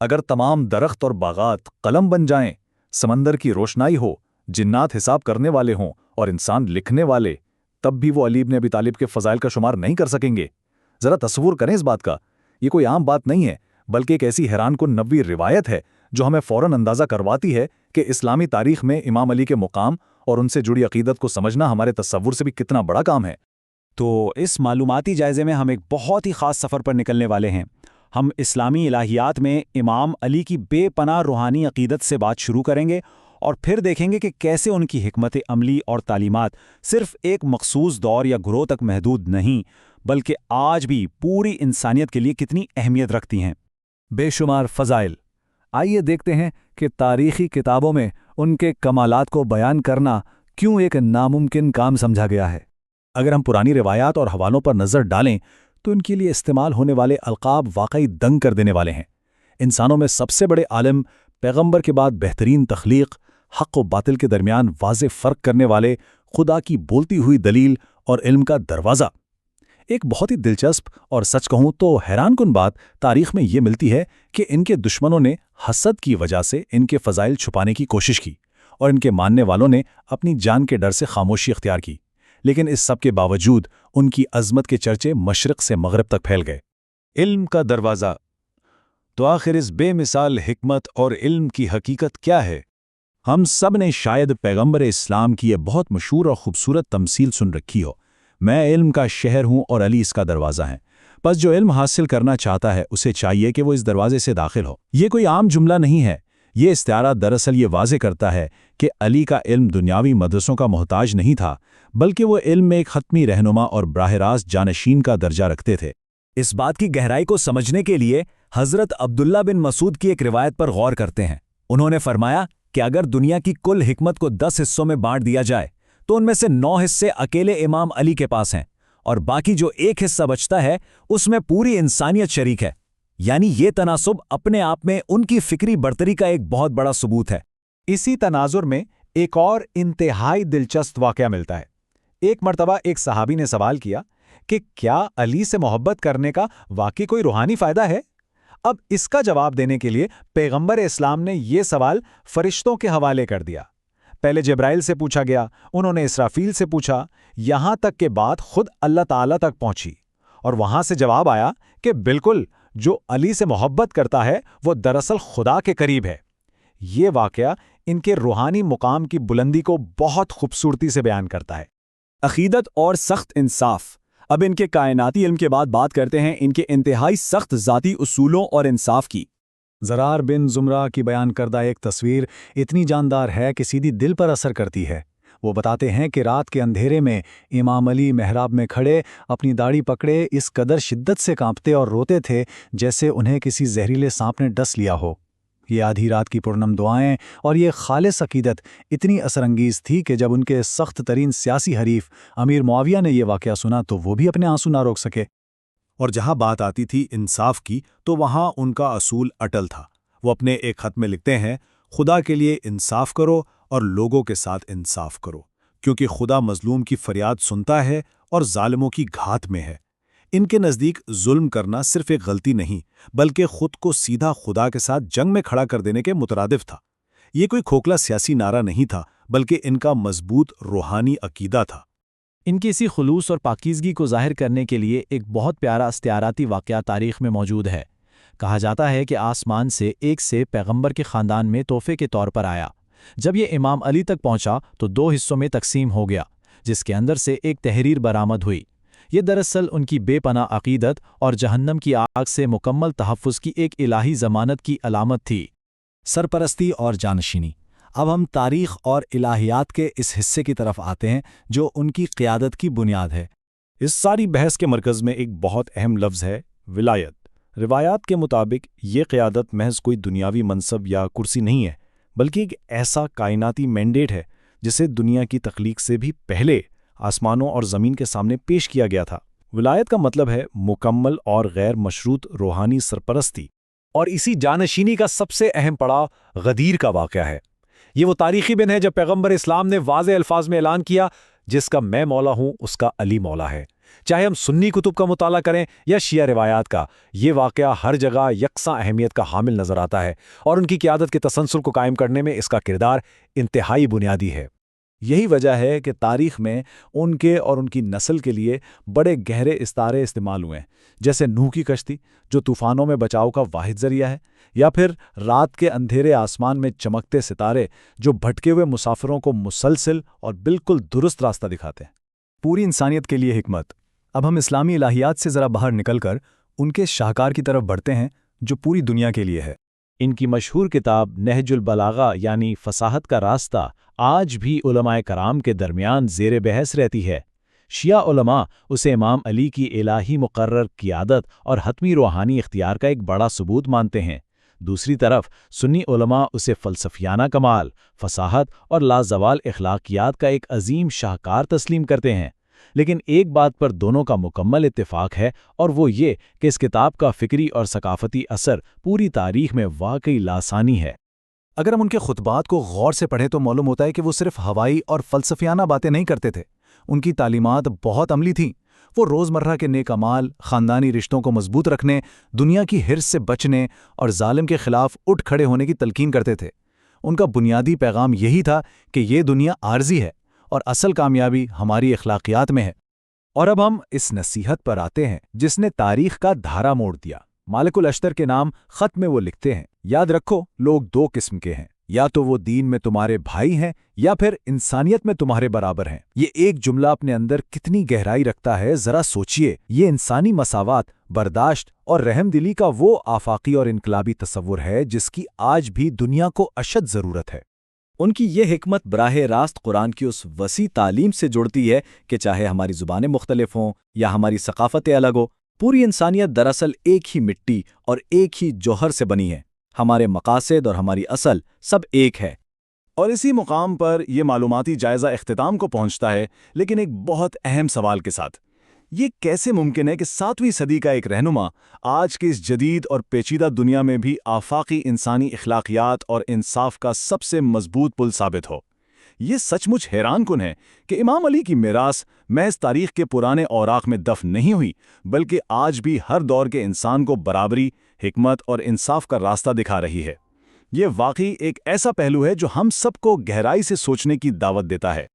اگر تمام درخت اور باغات قلم بن جائیں، سمندر کی روشنائی ہو، جنات حساب کرنے والے ہوں اور انسان لکھنے والے، تب بھی وہ علی بن ابی طالب کے فضائل کا شمار نہیں کر سکیں گے۔ ذرا تصور کریں اس بات کا، یہ کوئی عام بات نہیں ہے، بلکہ ایک ایسی حیران کن نوی روایت ہے جو ہمیں فوراً اندازہ کرواتی ہے کہ اسلامی تاریخ میں امام علی کے مقام اور ان سے جڑی عقیدت کو سمجھنا ہمارے تصور سے بھی کتنا بڑا کام ہے۔ تو اس معلوماتی جائزے میں ہم ایک بہت ہی خاص سفر پر نکلنے والے ہیں۔ ہم اسلامی الہیات میں امام علی کی بے پناہ روحانی عقیدت سے بات شروع کریں گے اور پھر دیکھیں گے کہ کیسے ان کی حکمت عملی اور تعلیمات صرف ایک مخصوص دور یا گروہ تک محدود نہیں، بلکہ آج بھی پوری انسانیت کے لیے کتنی اہمیت رکھتی ہیں۔ بے شمار فضائل۔ آئیے دیکھتے ہیں کہ تاریخی کتابوں میں ان کے کمالات کو بیان کرنا کیوں ایک ناممکن کام سمجھا گیا ہے۔ اگر ہم پرانی روایات اور حوالوں پر نظر ڈالیں تو ان کے لیے استعمال ہونے والے القاب واقعی دنگ کر دینے والے ہیں۔ انسانوں میں سب سے بڑے عالم، پیغمبر کے بعد بہترین تخلیق، حق و باطل کے درمیان واضح فرق کرنے والے، خدا کی بولتی ہوئی دلیل اور علم کا دروازہ۔ ایک بہت ہی دلچسپ اور سچ کہوں تو حیران کن بات تاریخ میں یہ ملتی ہے کہ ان کے دشمنوں نے حسد کی وجہ سے ان کے فضائل چھپانے کی کوشش کی اور ان کے ماننے والوں نے اپنی جان کے ڈر سے خاموشی اختیار کی، لیکن اس سب کے باوجود ان کی عظمت کے چرچے مشرق سے مغرب تک پھیل گئے۔ علم کا دروازہ۔ تو آخر اس بے مثال حکمت اور علم کی حقیقت کیا ہے؟ ہم سب نے شاید پیغمبر اسلام کی یہ بہت مشہور اور خوبصورت تمثیل سن رکھی ہو، میں علم کا شہر ہوں اور علی اس کا دروازہ ہے۔ بس جو علم حاصل کرنا چاہتا ہے اسے چاہیے کہ وہ اس دروازے سے داخل ہو۔ یہ کوئی عام جملہ نہیں ہے، یہ استعارہ دراصل یہ واضح کرتا ہے کہ علی کا علم دنیاوی مدرسوں کا محتاج نہیں تھا، بلکہ وہ علم میں ایک حتمی رہنما اور براہ راست جانشین کا درجہ رکھتے تھے۔ اس بات کی گہرائی کو سمجھنے کے لیے حضرت عبداللہ بن مسعود کی ایک روایت پر غور کرتے ہیں۔ انہوں نے فرمایا کہ اگر دنیا کی کل حکمت کو 10 حصوں میں بانٹ دیا جائے تو ان میں سے 9 حصے اکیلے امام علی کے پاس ہیں، اور باقی جو ایک حصہ بچتا ہے اس میں پوری انسانیت شریک ہے۔ یعنی یہ تناسب اپنے آپ میں ان کی فکری برتری کا ایک بہت بڑا ثبوت ہے۔ اسی تناظر میں ایک اور انتہائی دلچسپ واقعہ ملتا ہے۔ ایک مرتبہ ایک صحابی نے سوال کیا کہ کیا علی سے محبت کرنے کا واقعی کوئی روحانی فائدہ ہے؟ اب اس کا جواب دینے کے لیے پیغمبر اسلام نے یہ سوال فرشتوں کے حوالے کر دیا۔ پہلے جبرائیل سے پوچھا گیا، انہوں نے اسرافیل سے پوچھا، یہاں تک کہ بات خود اللہ تعالیٰ تک پہنچی، اور وہاں سے جواب آیا کہ بالکل، جو علی سے محبت کرتا ہے وہ دراصل خدا کے قریب ہے۔ یہ واقعہ ان کے روحانی مقام کی بلندی کو بہت خوبصورتی سے بیان کرتا ہے۔ عقیدت اور سخت انصاف۔ اب ان کے کائناتی علم کے بعد بات کرتے ہیں ان کے انتہائی سخت ذاتی اصولوں اور انصاف کی۔ زرار بن زمرہ کی بیان کردہ ایک تصویر اتنی جاندار ہے کہ سیدھی دل پر اثر کرتی ہے۔ وہ بتاتے ہیں کہ رات کے اندھیرے میں امام علی محراب میں کھڑے اپنی داڑھی پکڑے اس قدر شدت سے کانپتے اور روتے تھے جیسے انہیں کسی زہریلے سانپ نے ڈس لیا ہو۔ یہ آدھی رات کی پرنم دعائیں اور یہ خالص عقیدت اتنی اثر انگیز تھی کہ جب ان کے سخت ترین سیاسی حریف امیر معاویہ نے یہ واقعہ سنا تو وہ بھی اپنے آنسو نہ روک سکے۔ اور جہاں بات آتی تھی انصاف کی تو وہاں ان کا اصول اٹل تھا۔ وہ اپنے ایک خط میں لکھتے ہیں، خدا کے لیے انصاف کرو اور لوگوں کے ساتھ انصاف کرو، کیونکہ خدا مظلوم کی فریاد سنتا ہے اور ظالموں کی گھات میں ہے۔ ان کے نزدیک ظلم کرنا صرف ایک غلطی نہیں، بلکہ خود کو سیدھا خدا کے ساتھ جنگ میں کھڑا کر دینے کے مترادف تھا۔ یہ کوئی کھوکھلا سیاسی نعرہ نہیں تھا، بلکہ ان کا مضبوط روحانی عقیدہ تھا۔ ان کی اسی خلوص اور پاکیزگی کو ظاہر کرنے کے لیے ایک بہت پیارا استعاراتی واقعہ تاریخ میں موجود ہے۔ کہا جاتا ہے کہ آسمان سے ایک سیب پیغمبر کے خاندان میں تحفے کے طور پر آیا۔ جب یہ امام علی تک پہنچا تو 2 حصوں میں تقسیم ہو گیا، جس کے اندر سے ایک تحریر برآمد ہوئی۔ یہ دراصل ان کی بے پناہ عقیدت اور جہنم کی آگ سے مکمل تحفظ کی ایک الہی ضمانت کی علامت تھی۔ سرپرستی اور جانشینی۔ اب ہم تاریخ اور الہیات کے اس حصے کی طرف آتے ہیں جو ان کی قیادت کی بنیاد ہے۔ اس ساری بحث کے مرکز میں ایک بہت اہم لفظ ہے، ولایت۔ روایات کے مطابق یہ قیادت محض کوئی دنیاوی منصب یا کرسی نہیں ہے، بلکہ ایک ایسا کائناتی مینڈیٹ ہے جسے دنیا کی تخلیق سے بھی پہلے آسمانوں اور زمین کے سامنے پیش کیا گیا تھا۔ ولایت کا مطلب ہے مکمل اور غیر مشروط روحانی سرپرستی، اور اسی جانشینی کا سب سے اہم پڑاؤ غدیر کا واقعہ ہے۔ یہ وہ تاریخی دن ہے جب پیغمبر اسلام نے واضح الفاظ میں اعلان کیا، جس کا میں مولا ہوں اس کا علی مولا ہے۔ چاہے ہم سنی کتب کا مطالعہ کریں یا شیعہ روایات کا، یہ واقعہ ہر جگہ یکساں اہمیت کا حامل نظر آتا ہے، اور ان کی قیادت کے تسلسل کو قائم کرنے میں اس کا کردار انتہائی بنیادی ہے۔ یہی وجہ ہے کہ تاریخ میں ان کے اور ان کی نسل کے لیے بڑے گہرے استعارے استعمال ہوئے ہیں، جیسے نوح کی کشتی جو طوفانوں میں بچاؤ کا واحد ذریعہ ہے، یا پھر رات کے اندھیرے آسمان میں چمکتے ستارے جو بھٹکے ہوئے مسافروں کو مسلسل اور بالکل درست راستہ دکھاتے ہیں۔ پوری انسانیت کے لیے حکمت۔ اب ہم اسلامی الہیات سے ذرا باہر نکل کر ان کے شاہکار کی طرف بڑھتے ہیں جو پوری دنیا کے لیے ہے۔ ان کی مشہور کتاب نہج البلاغہ یعنی فصاحت کا راستہ آج بھی علماء کرام کے درمیان زیر بحث رہتی ہے۔ شیعہ علماء اسے امام علی کی الہی مقرر قیادت اور حتمی روحانی اختیار کا ایک بڑا ثبوت مانتے ہیں۔ دوسری طرف سنی علماء اسے فلسفیانہ کمال، فصاحت اور لازوال اخلاقیات کا ایک عظیم شاہکار تسلیم کرتے ہیں۔ لیکن ایک بات پر دونوں کا مکمل اتفاق ہے، اور وہ یہ کہ اس کتاب کا فکری اور ثقافتی اثر پوری تاریخ میں واقعی لاسانی ہے۔ اگر ہم ان کے خطبات کو غور سے پڑھیں تو معلوم ہوتا ہے کہ وہ صرف ہوائی اور فلسفیانہ باتیں نہیں کرتے تھے، ان کی تعلیمات بہت عملی تھیں۔ وہ روزمرہ کے نیک اعمال، خاندانی رشتوں کو مضبوط رکھنے، دنیا کی ہرس سے بچنے اور ظالم کے خلاف اٹھ کھڑے ہونے کی تلقین کرتے تھے۔ ان کا بنیادی پیغام یہی تھا کہ یہ دنیا عارضی ہے اور اصل کامیابی ہماری اخلاقیات میں ہے۔ اور اب ہم اس نصیحت پر آتے ہیں جس نے تاریخ کا دھارا موڑ دیا۔ مالک الاشتر کے نام خط میں وہ لکھتے ہیں، یاد رکھو لوگ دو قسم کے ہیں، یا تو وہ دین میں تمہارے بھائی ہیں یا پھر انسانیت میں تمہارے برابر ہیں۔ یہ ایک جملہ اپنے اندر کتنی گہرائی رکھتا ہے، ذرا سوچئے۔ یہ انسانی مساوات، برداشت اور رحم دلی کا وہ آفاقی اور انقلابی تصور ہے جس کی آج بھی دنیا کو اشد ضرورت ہے۔ ان کی یہ حکمت براہ راست قرآن کی اس وسیع تعلیم سے جڑتی ہے کہ چاہے ہماری زبانیں مختلف ہوں یا ہماری ثقافتیں الگ ہو، پوری انسانیت دراصل ایک ہی مٹی اور ایک ہی جوہر سے بنی ہے۔ ہمارے مقاصد اور ہماری اصل سب ایک ہے۔ اور اسی مقام پر یہ معلوماتی جائزہ اختتام کو پہنچتا ہے، لیکن ایک بہت اہم سوال کے ساتھ۔ یہ کیسے ممکن ہے کہ 7ویں صدی کا ایک رہنما آج کی اس جدید اور پیچیدہ دنیا میں بھی آفاقی انسانی اخلاقیات اور انصاف کا سب سے مضبوط پل ثابت ہو؟ یہ سچ مچ حیران کن ہے کہ امام علی کی میراث محض تاریخ کے پرانے اوراق میں دفن نہیں ہوئی، بلکہ آج بھی ہر دور کے انسان کو برابری، حکمت اور انصاف کا راستہ دکھا رہی ہے۔ یہ واقعی ایک ایسا پہلو ہے جو ہم سب کو گہرائی سے سوچنے کی دعوت دیتا ہے۔